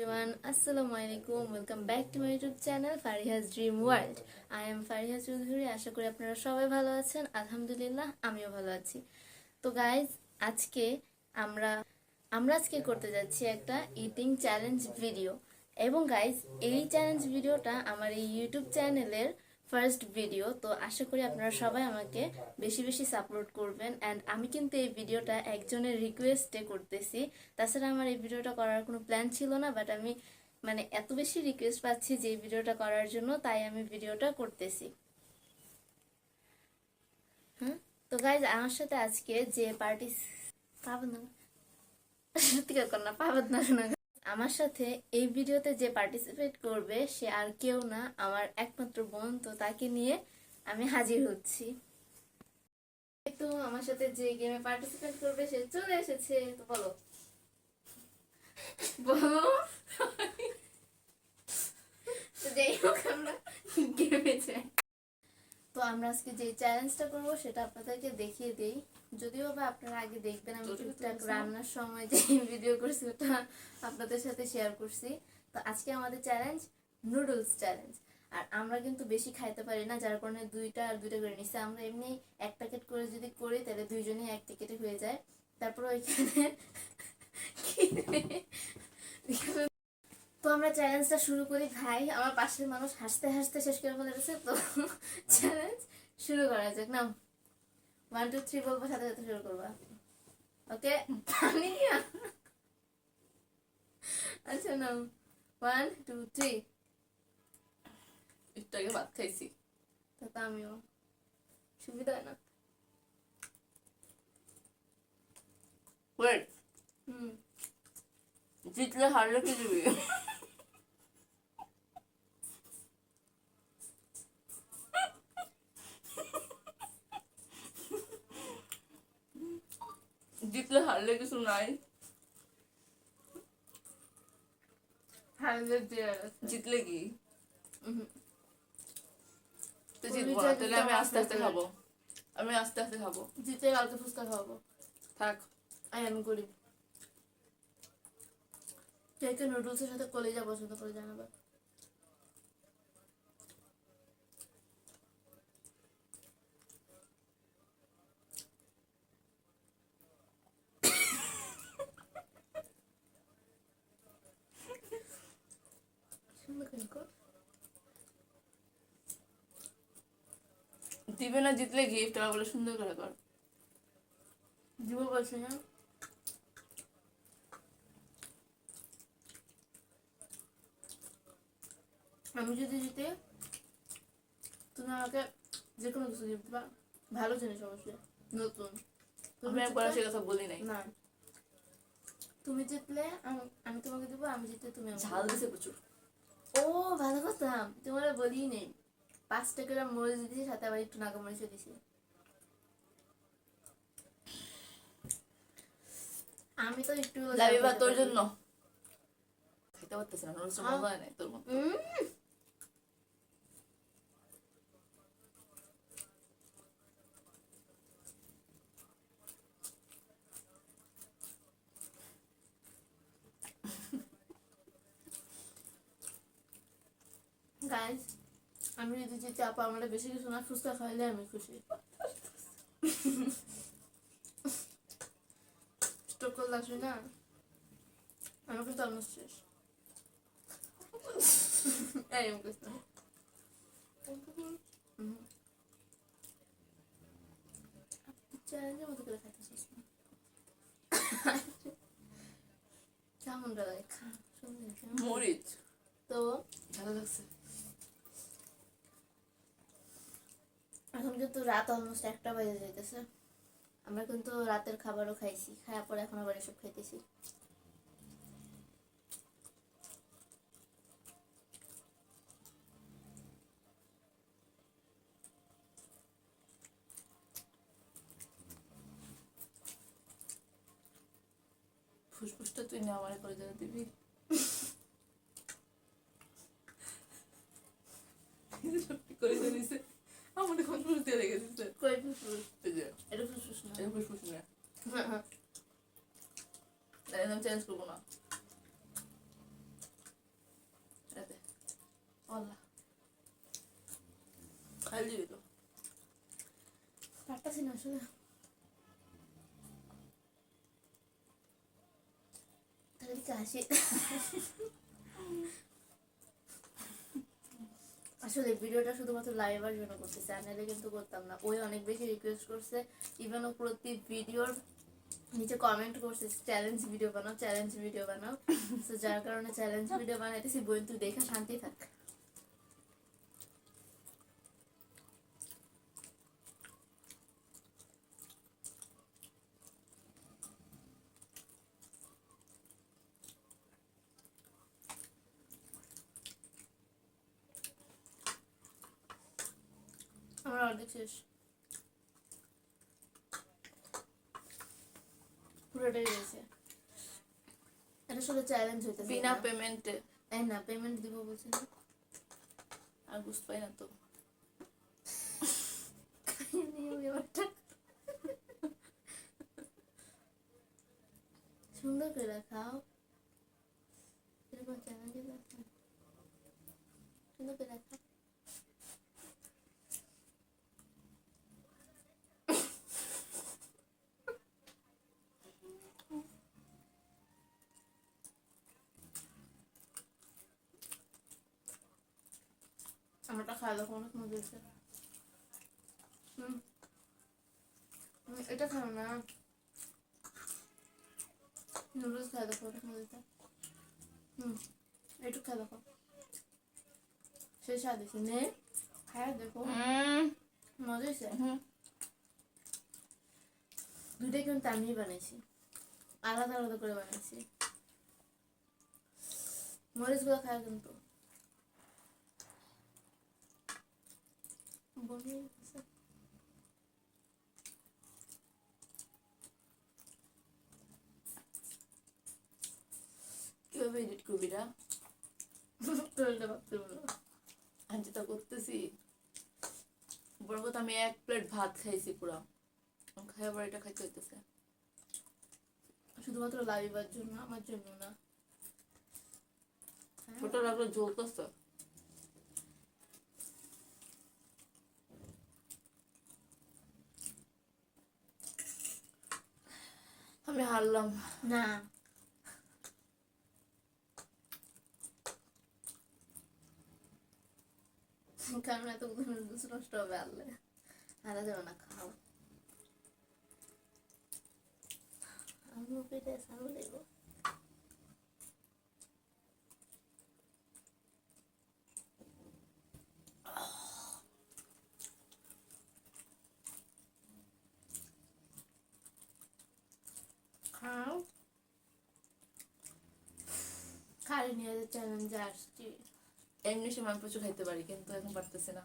everyone, Assalamu alaikum. Welcome back to my YouTube channel Fariha's Dream World. I am Fariha Choudhury. আশা করি আপনারা সবাই ভালো আছেন। আলহামদুলিল্লাহ আমিও ভালো আছি। তো গাইজ আজকে আমরা আজকে করতে যাচ্ছি একটা ইটিং চ্যালেঞ্জ ভিডিও। এবং গাইজ এই চ্যালেঞ্জ ভিডিওটা আমার এই ইউটিউব চ্যানেলের ফার্স্ট ভিডিও। তো আশা করি আপনারা সবাই আমাকে বেশি বেশি সাপোর্ট করবেন। অ্যান্ড আমি কিন্তু এই ভিডিওটা একজনের রিকোয়েস্টে করতেছি। তাছাড়া আমার এই ভিডিওটা করার কোনো প্ল্যান ছিল না, বাট আমি এত বেশি রিকোয়েস্ট পাচ্ছি যে এই ভিডিওটা করার জন্য, তাই আমি ভিডিওটা করতেছি। তো গাইজ আমার সাথে আজকে যে পার্টি পাবেন না, সত্যি কর না পাবেন না শোনা, আমার সাথে এই ভিডিওতে যে পার্টিসিপেট করবে সে আর কেউ না, আমার একমাত্র বোন। তো তাকে নিয়ে আমি হাজির হচ্ছি। তো আমার সাথে যে গেমে পার্টিসিপেট করবে সে চলে এসেছে। তো বলো বলো। তো যাই হোক আমরা গেমে যাই। তো আমরা আজকে যে চ্যালেঞ্জটা করবো সেটা আপনাদেরকে দেখিয়ে দেই। যদিও বা আপনারা আগে দেখবেন, আমি টুকটাক রান্নার সময় যে ভিডিও করছি ওটা আপনাদের সাথে শেয়ার করছি। তো আজকে আমাদের চ্যালেঞ্জ নুডলস চ্যালেঞ্জ। আর আমরা কিন্তু বেশি খাইতে পারি না, যার কারণে দুইটা করে নিচ্ছি। আমরা এমনি এক প্যাকেট করে যদি করি তাহলে দুইজনেই এক প্যাকেটে হয়ে যায়। তারপর ওইখানে তো আমরা চ্যালেঞ্জটা শুরু করি। ভাই আমার পাশের মানুষ হাসতে হাসতে শেষ করে ফেলেছে। তো চ্যালেঞ্জ শুরু করা যাক। নাও 1 2 3 বলবো, সাথে সাথে শুরু করবা। ওকে পানি নিয়া। আচ্ছা নাও 1 2 3। একটু আগে ভাত খাইছি। তো আমিও সুবিধা হয় না। ওয়েট, জিতলে হারলে কি দিবি? জিতলে হারলে কিছু নাই। জিতলে কি? তো জিতবো না, তাহলে আমি আস্তে আস্তে খাবো। আমি আস্তে আস্তে খাবো। জিতে কালকে ফুচকা খাবো। থাক, আমি করি। কে কে নুডলসের সাথে কলিজা পছন্দ করে জানাবা। দিবে না, জিতলে গিফট ওরা বলে সুন্দর করে কর। দিব বলছে না। আমি যদি জিতে তুমি আমাকে যে কোনো কিছু দিবা, ভালো জিনিস অবশ্যই, নতুন। আমি একবার সে কথা বলি নাই। না, তুমি জিতলে আমি তোমাকে দেবো, আমি জিতলে তুমি আমাকে ঝাল দিবা। দিছে প্রচুর। ও ভালো কথা, তোমার বলি নেই। 5 টাকা মরিচ দিয়েছি, সাথে আবার একটু নাগা মরিচও দিছি। আমি তো একটু লাবিবা তোর জন্য খাইতে পারতেছি না, নুডলস মজা হয় নাই তোর মতো। গাইস আমি যদি জিতে আপা আমরা বেশি কিছু না, ফুচকা খাইলে আমি খুশি। স্টক করলে আসবে না, আমার কিন্তু অলমোস্ট শেষ। এই আমি কিছু চ্যালেঞ্জের মতো করে খাইতেছিস না। কেমন লাগে মরিচ তো ভালো লাগছে। এখন কিন্তু রাত অলমোস্ট 1টা বাজে যাইতেছে। আমরা কিন্তু রাতের খাবারও খাইছি, খাওয়ার পরে এখন আবার এসব খাইতেছি। ফুসফুসটা তুই না আমার করে দিতে দিবি। করে দিছে আমাদের ফুসফুস দিয়ে রেখে দিচ্ছে। কই ফুসফুস? এই যে এটা ফুসফুস না। এটা ফুসফুস না, তাই আমি চেঞ্জ করবো না। খালি দিবি তো। পারতাছি না আসলে। তাহলে কি হাসি? আসলে ভিডিওটা শুধুমাত্র লাইভের জন্য করতে চ্যানেলে কিন্তু করতাম না। ওই অনেক বেশি রিকোয়েস্ট করছে, ইভেন ও প্রতি ভিডিওর নিচে কমেন্ট করছে চ্যালেঞ্জ ভিডিও বানাও, চ্যালেঞ্জ ভিডিও বানাও। তো যার কারণে চ্যালেঞ্জ ভিডিও বানাইতেছি। বোন তুই দেখে শান্তি থাক। আমার অর্ধেক শেষ, পুরোটাই রয়েছে। এটা শুধু চ্যালেঞ্জ হইতেছে বিনা পেমেন্টে। এই না, পেমেন্ট দিব বলছি না। আর বুঝতে পারি না তো। সুন্দর করে খাও, এরকম চ্যালেঞ্জ সুন্দর করে খাও। আমারটা খাওয়া দেখো অনেক মজা হয়েছে। এটা খাও না, নুডলস খাওয়া দেখো অনেক মজা হয়েছে। একটু খাওয়া দেখো, সে স্বাদ হয়েছে। নে খাওয়া দেখো, মজা হয়েছে। দুইটাই কিন্তু আমি বানাইছি, আলাদা আলাদা করে বানাইছি। মরিচগুলো খাওয়া কিন্তু বমি হয়েছে। কিভাবে এডিট করবি না? তোরটা ভাবতে বলো। আমি যেটা করতেছি, বড় কথা আমি 1 প্লেট ভাত খাইছি পুরা। খাই আবার এটা খাইতে হইতেছে। শুধুমাত্র লাইবার জন্য, আমার জন্য না। ছোট লাগলো জ্বলতেছে। আমি হারলাম না, কারণ এত নুডলস নষ্ট হবে। আনলে আলা যাবে না, খাও। আমি পেটে সামু দেব। খাও, খালি নিয়ে চ্যালেঞ্জে আসছি। এমনি সময় আমি প্রচুর খাইতে পারি, কিন্তু এখন পারতেছি না।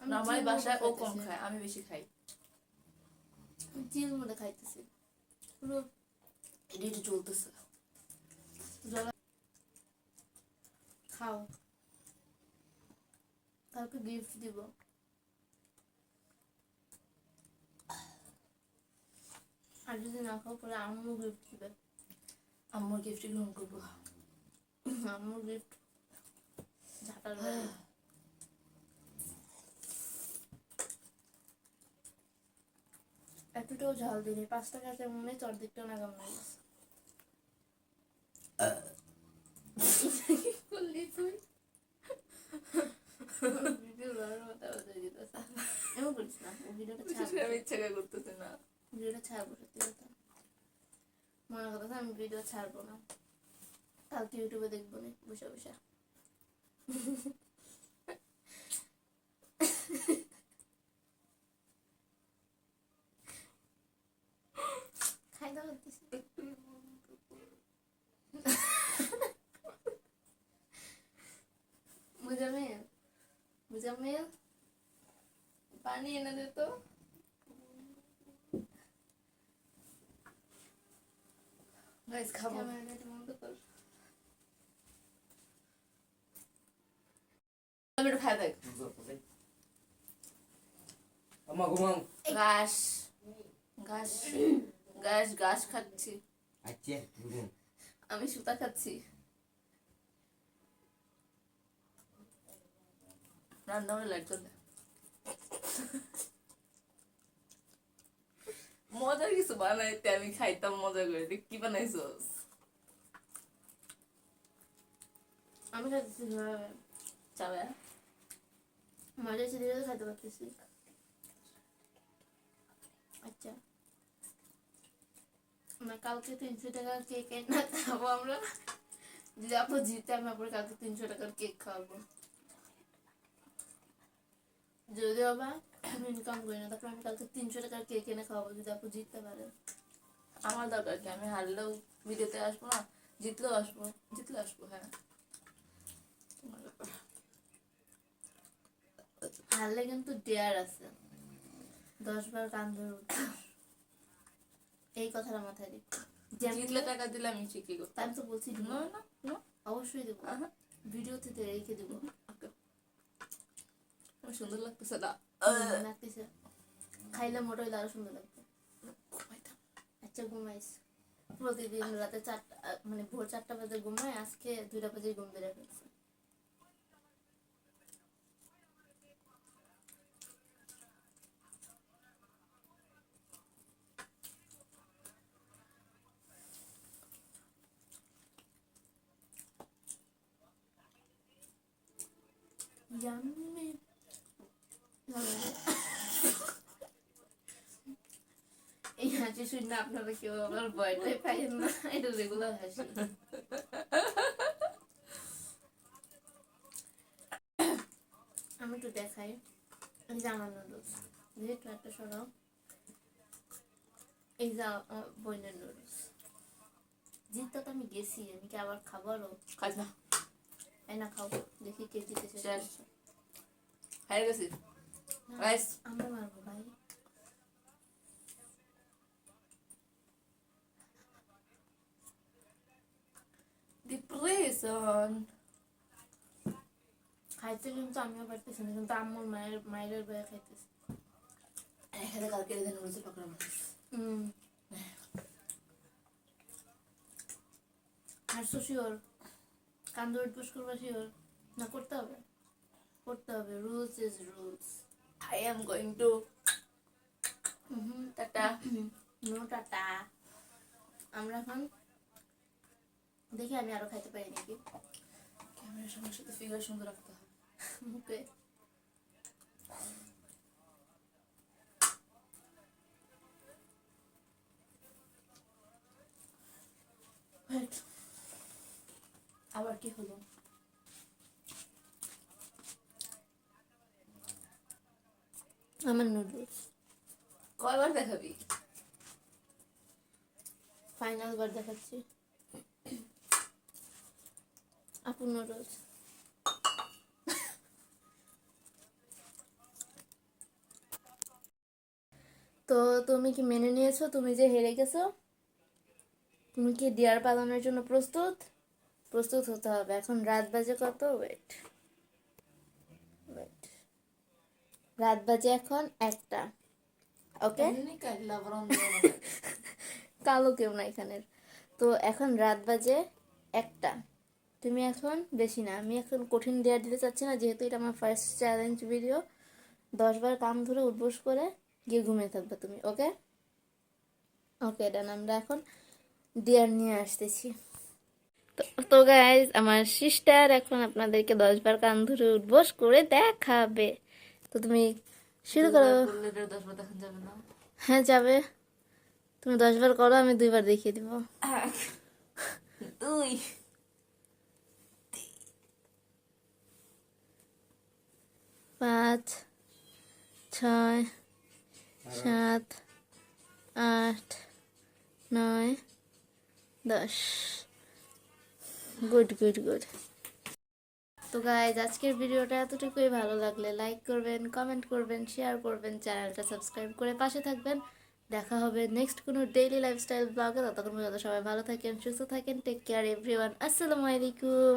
আমি আমার চিল বাসায় ও মুড়ে কম খাইতেছি। খায়, আমি বেশি খাই। চিল মুড়ে খাইতেছি পুরো। এডিট চলতেছে। জলা খাও, কাউকে গিফট দিব। আর যদি না খাও পরে আম্মু গিফট দিবে। আম্মুর গিফট গ্রহণ করবো। আম্মু গিফট ঝাঁটার বাড়ি। এতটাও ঝাল দিনি, 5 টাকা মনে চর্দিকটা নাগাম হয়ে গেছে। কি করলি তুই? ভিডিও বানানোর মতো আওয়াজ হয়ে যেতেছে। এমন করিস না, ও ভিডিওটা ছাড়বো। আমি ইচ্ছা করে করতেছি না। ভিডিওটা ছাড়বো, সত্যি কথা মনে কথা, আমি ভিডিও ছাড়বো না। কালকে ইউটিউবে দেখবো না বসে বসে। খাইতে করতেছি। মুজামিল, মুজামিল পানি এনে দে তো। গাইস খাবো। ক্যামেরাটা একটু বন্ধ কর। আমি একটু খাই দেখ। ঘাস ঘাস ঘাস ঘাস খাচ্ছি। আমি সুতা খাচ্ছি। রান্না করে লাইট জ্বলে। মজার কিছু বানাইতে আমি খাইতাম মজা করে। দেখ কি বানাইছস? আমি খাইতেছি কিভাবে? চাবে মজা চিনি খাইতে পারতেছি। আচ্ছা, আমরা কালকে 300 টাকার কেক এনে খাবো আমরা। যদি আপু জিতে আমি আপনার কালকে 300 টাকার কেক খাওয়াবো। যদি আবার আমি ইনকাম করি না তারপর আমি কালকে 300 টাকার কেক এনে খাওয়াবো যদি আপু জিততে পারে। আমার দরকার কি? আমি হারলেও ভিডিওতে আসবো না, জিতলেও আসবো। জিতলে আসবো, হ্যাঁ তোমার ব্যাপার। হারলে কিন্তু ডেয়ার আছে, 10 বার কান ধরে উঠতে। এই কথাটা মাথায় দিই। জিতলে টাকা দিলে আমি ঠিকই করতাম। আমি তো বলছি দিব। না না না, অবশ্যই দেবো, ভিডিওতে রেখে দেবো। আমার সুন্দর লাগতেছে না। লাগতেছে, খাইলে মোটা হইলে আরো সুন্দর লাগবে। ঘুমাইতাম। আচ্ছা ঘুমাইস, প্রতিদিন রাতে 4টা মানে ভোর 4টা বাজে ঘুমাই, আজকে 2টা বাজে ঘুম ধরে ফেলছে। Yummy. এই হাসি শুনে আপনারা কেউ আবার ভয়টাই পাইেন না, এটা রেগুলার হাসি। আমি একটু দেখাই, এই যে আমার নুডলস, যেহেতু একটা সরাও, এই যে বইনের নুডলস। জিততে তো আমি গেছি, আমি কি আবার খাবারও খাইস না, এই না খাও, দেখি কে জিতেছে। শেষ হারিয়ে গেছি। গাইস আমরা মারবো ভাই। ডিপ্রেশন খাইতে কিন্তু আমিও পারতেছি না, কিন্তু আম্মুর মায়ের বয়ে খাইতেছি। এখানে কালকে এখানে নুডলসের পাকড়া বানাইছি। আর শিওর কান্দর পুশ করবা শিওর না? করতে হবে, করতে হবে, rules is rules. I am going to টাটা। নো টাটা। আমরা এখন দেখি আমি আরো খাইতে পারি নাকি। ক্যামেরার সামনে সাথে ফিগার সুন্দর রাখতে হবে। ওকে, Wait. আবার কি হলো? আমার নুডলস কয়বার দেখাবি? ফাইনাল বার দেখাচ্ছি। আপু নুডলস। তো তুমি কি মেনে নিয়েছো তুমি যে হেরে গেছো? তুমি কি ডিয়ার পালনের জন্য প্রস্তুত? প্রস্তুত হতে হবে। এখন রাত বাজে কত? ওয়েট ওয়েট, রাত বাজে এখন 1টা। ওকে, কালো কেউ না এখানের। তো এখন রাত বাজে 1টা। তুমি এখন বেশি না, আমি এখন কঠিন দেয়ার দিতে চাচ্ছি না, যেহেতু এটা আমার ফার্স্ট চ্যালেঞ্জ ভিডিও। 10 বার কান ধরে উঠবোস করে গিয়ে ঘুমিয়ে থাকবে তুমি। ওকে ওকে ডান। আমরা এখন ডিয়ার নিয়ে আসতেছি। তো গাইজ, আমার সিস্টার এখন আপনাদেরকে 10 বার কান ধরে উঠবোস করে দেখাবে। তো তুমি শুরু করো। 10বার দেখান যাবে না? হ্যাঁ যাবে, তুমি 10 বার করো, আমি 2বার দেখিয়ে দিব। 2 5 6 7 8 9 10। Good good good. তো গাইজ, আজকের ভিডিওটা এতটুকুই। ভালো লাগলে লাইক করবেন, কমেন্ট করবেন, শেয়ার করবেন, চ্যানেলটা সাবস্ক্রাইব করে পাশে থাকবেন। দেখা হবে নেক্সট কোনো ডেইলি লাইফস্টাইল ব্লগে। ততক্ষণ পর্যন্ত সবাই ভালো থাকেন, সুস্থ থাকেন। Take care everyone. আসসালামু আলাইকুম।